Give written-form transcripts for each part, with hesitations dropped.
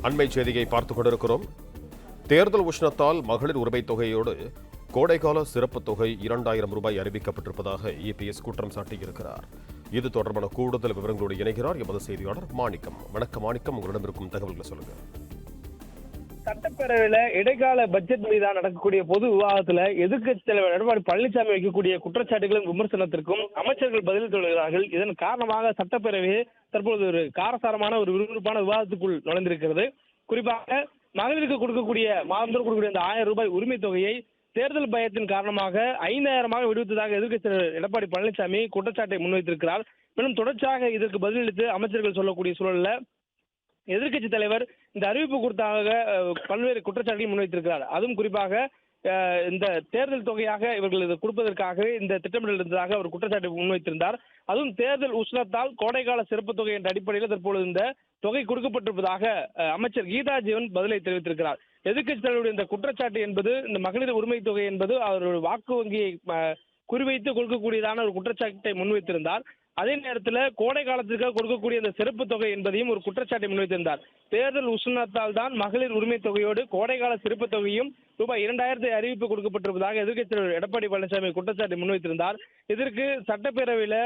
அண்மை செய்தியை பார்த்துக் கொண்டிருக்கிறோம். தேர்தல் உஷ்ணத்தால் மகளிர் உரிமைத் தொகையோடு கோடைக்கால சிறப்பு தொகை 2000 ரூபாய் அறிவிக்கப்பட்டிருப்பதாக இபிஎஸ் குற்றம் சாட்டியிருக்கிறார். இது தொடர்பான கூடுதல் விவரங்களோடு இணைகிறார் எமது செய்தியாளர் மாணிக்கம். வணக்கம் மாணிக்கம், உங்களிடம் இருக்கும் தகவல்களை சொல்லுங்க. சட்டப்பேரவையில இடைக்கால பட்ஜெட் மீதான நடக்கக்கூடிய பொது விவாதத்துல எதிர்க்கட்சி தலைவர் எடப்பாடி பழனிசாமி வைக்கக்கூடிய குற்றச்சாட்டுகளும் விமர்சனத்திற்கும் அமைச்சர்கள் பதில் சொல்கிறார்கள். இதன் காரணமாக சட்டப்பேரவையை தற்போது ஒரு காரசாரமான ஒரு விறுவிறுப்பான விவாதத்துக்குள் நுழைந்திருக்கிறது. குறிப்பாக மகளிருக்கு கொடுக்கக்கூடிய மாதந்தோறும் கொடுக்கக்கூடிய அந்த 1000 ரூபாய் உரிமை தொகையை தேர்தல் பயத்தின் காரணமாக 5000 விடுவித்ததாக எதிர்க்கட்சி தலைவர் எடப்பாடி பழனிசாமி குற்றச்சாட்டை முன்வைத்திருக்கிறார். மேலும் தொடர்ச்சியாக இதற்கு பதிலளித்து அமைச்சர்கள் சொல்லக்கூடிய சூழல்ல எதிர்க்கட்சி தலைவர் இந்த அறிவிப்பு குறித்தாக பல்வேறு குற்றச்சாட்டுகளை முன்வைத்திருக்கிறார். அதுவும் குறிப்பாக இந்த தேர்தல் தொகையாக இவர்கள் இதை கொடுப்பதற்காகவே இந்த திட்டமிடல் இருந்ததாக அவர் குற்றச்சாட்டை முன்வைத்திருந்தார். அதுவும் தேர்தல் உஷ்ணத்தால் கோடைக்கால சிறப்பு தொகை என்ற அடிப்படையில் தற்பொழுது இந்த தொகை கொடுக்கப்பட்டிருப்பதாக அமைச்சர் கீதா ஜீவன் பதிலை தெரிவித்திருக்கிறார். எதிர்க்கட்சி தலைவருடைய இந்த குற்றச்சாட்டு என்பது இந்த மகளிர் உரிமை தொகை என்பது அவருடைய வாக்கு வங்கியை குறிவைத்து கொடுக்கக்கூடியதான ஒரு குற்றச்சாட்டை முன்வைத்திருந்தார். அதே நேரத்தில் கோடை காலத்திற்காக கொடுக்கக்கூடிய இந்த சிறப்பு தொகை என்பதையும் ஒரு குற்றச்சாட்டை முன்வைத்திருந்தார். தேர்தல் உஷ்ணத்தால் தான் மகளிர் உரிமை தொகையோடு கோடைக்கால சிறப்பு தொகையும் ரூபாய் 2000 அறிவிப்பு கொடுக்கப்பட்டிருப்பதாக எதிர்க்கட்சி தலைவர் எடப்பாடி பழனிசாமி குற்றச்சாட்டை முன்வைத்திருந்தார். இதற்கு சட்டப்பேரவையில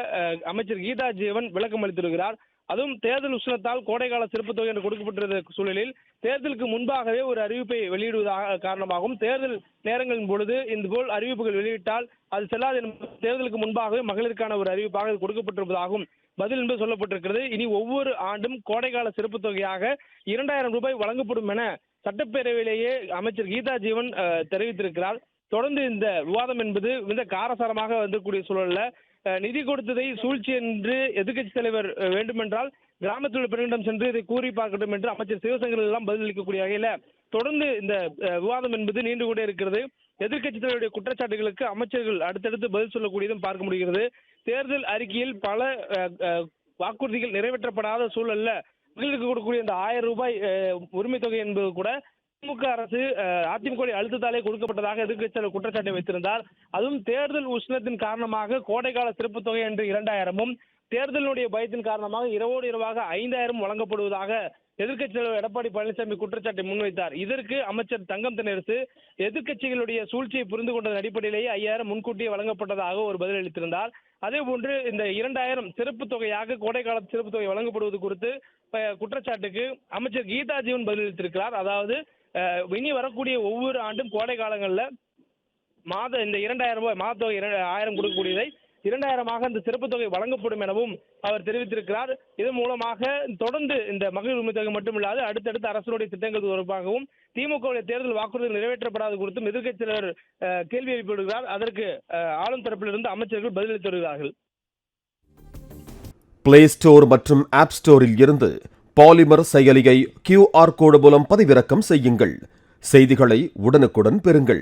அமைச்சர் கீதா ஜீவன் விளக்கம் அளித்திருக்கிறார். அதுவும் தேர்தல் உஷ்ணத்தால் கோடைக்கால சிறப்பு தொகை என்று கொடுக்கப்பட்டிருந்த சூழலில் தேர்தலுக்கு முன்பாகவே ஒரு அறிவிப்பை வெளியிடுவதாக காரணமாகவும் தேர்தல் நேரங்களின் பொழுது இந்த போல் அறிவிப்புகள் வெளியிட்டால் அது செல்லாது என்பது தேர்தலுக்கு முன்பாகவே மகளிருக்கான ஒரு அறிவிப்பாக கொடுக்கப்பட்டிருப்பதாகவும் பதில் என்று சொல்லப்பட்டிருக்கிறது. இனி ஒவ்வொரு ஆண்டும் கோடைக்கால சிறப்பு தொகையாக 2000 ரூபாய் வழங்கப்படும் என சட்டப்பேரவையிலேயே அமைச்சர் கீதா ஜீவன் தெரிவித்திருக்கிறார். தொடர்ந்து இந்த விவாதம் என்பது இந்த காரசாரமாக வந்திருக்கூடிய சூழல்ல நிதி கொடுத்ததை சூழ்ச்சி என்று எதிர்க்கட்சி தலைவர் வேண்டுமென்றால் கிராமத்தில் உள்ள பெண்களிடம் சென்று இதை கூறி பார்க்கட்டும் என்று அமைச்சர் சிவசங்கர் எல்லாம் பதிலளிக்கக்கூடிய வகையில தொடர்ந்து இந்த விவாதம் என்பது நீண்டு கொண்டே இருக்கிறது. எதிர்க்கட்சி தலைவருடைய குற்றச்சாட்டுகளுக்கு அமைச்சர்கள் அடுத்தடுத்து பதில் சொல்லக்கூடியதும் பார்க்க முடிகிறது. தேர்தல் அறிக்கையில் பல வாக்குறுதிகள் நிறைவேற்றப்படாத சூழல்ல மகளிருக்கு கொடுக்கக்கூடிய இந்த 1000 ரூபாய் உரிமை தொகை என்பது கூட திமுக அரசு அதிமுக அழுத்தத்தாலே கொடுக்கப்பட்டதாக எதிர்க்கட்சி குற்றச்சாட்டை வைத்திருந்தார். அதுவும் தேர்தல் உஷ்ணத்தின் காரணமாக கோடைக்கால சிறப்பு தொகை என்று 2000 தேர்தலுடைய பயத்தின் காரணமாக இரவோடு இரவாக 5000 வழங்கப்படுவதாக எதிர்க்கட்சி தலைவர் எடப்பாடி பழனிசாமி குற்றச்சாட்டை முன்வைத்தார். இதற்கு அமைச்சர் தங்கம் தென்னரசு எதிர்க்கட்சிகளுடைய சூழ்ச்சியை புரிந்து கொண்டதன் அடிப்படையிலேயே 5000 முன்கூட்டியே வழங்கப்பட்டதாக ஒரு பதிலளித்திருந்தார். அதே போன்று இந்த 2000 சிறப்பு தொகையாக கோடைக்கால சிறப்பு தொகை வழங்கப்படுவது குறித்து குற்றச்சாட்டுக்கு அமைச்சர் கீதா ஜீவன் பதிலளித்திருக்கிறார். அதாவது இனி வரக்கூடிய ஒவ்வொரு ஆண்டும் கோடை காலங்களில் இந்த 2000 ரூபாய் மாத தொகை 1000 கொடுக்கக்கூடியதை 2000 இந்த சிறப்பு தொகை வழங்கப்படும் எனவும் அவர் தெரிவித்திருக்கிறார். இதன் மூலமாக தொடர்ந்து இந்த மகளிர் உரிமை தொகை மட்டுமில்லாது அடுத்தடுத்த அரசுடைய திட்டங்கள் தொடர்பாகவும் திமுக தேர்தல் வாக்குறுதிகள் நிறைவேற்றப்படாத குறித்தும் எதிர்க்கட்சி தலைவர் கேள்வி எழுப்பிவிடுகிறார். அதற்கு ஆளும் தரப்பிலிருந்து அமைச்சர்கள் பதிலளித்து வருகிறார்கள். பிளே ஸ்டோர் மற்றும் ஆப் ஸ்டோரில் இருந்து பாலிமர் செயலியை QR கோடு மூலம் பதிவிறக்கம் செய்யுங்கள். செய்திகளை உடனுக்குடன் பெறுங்கள்.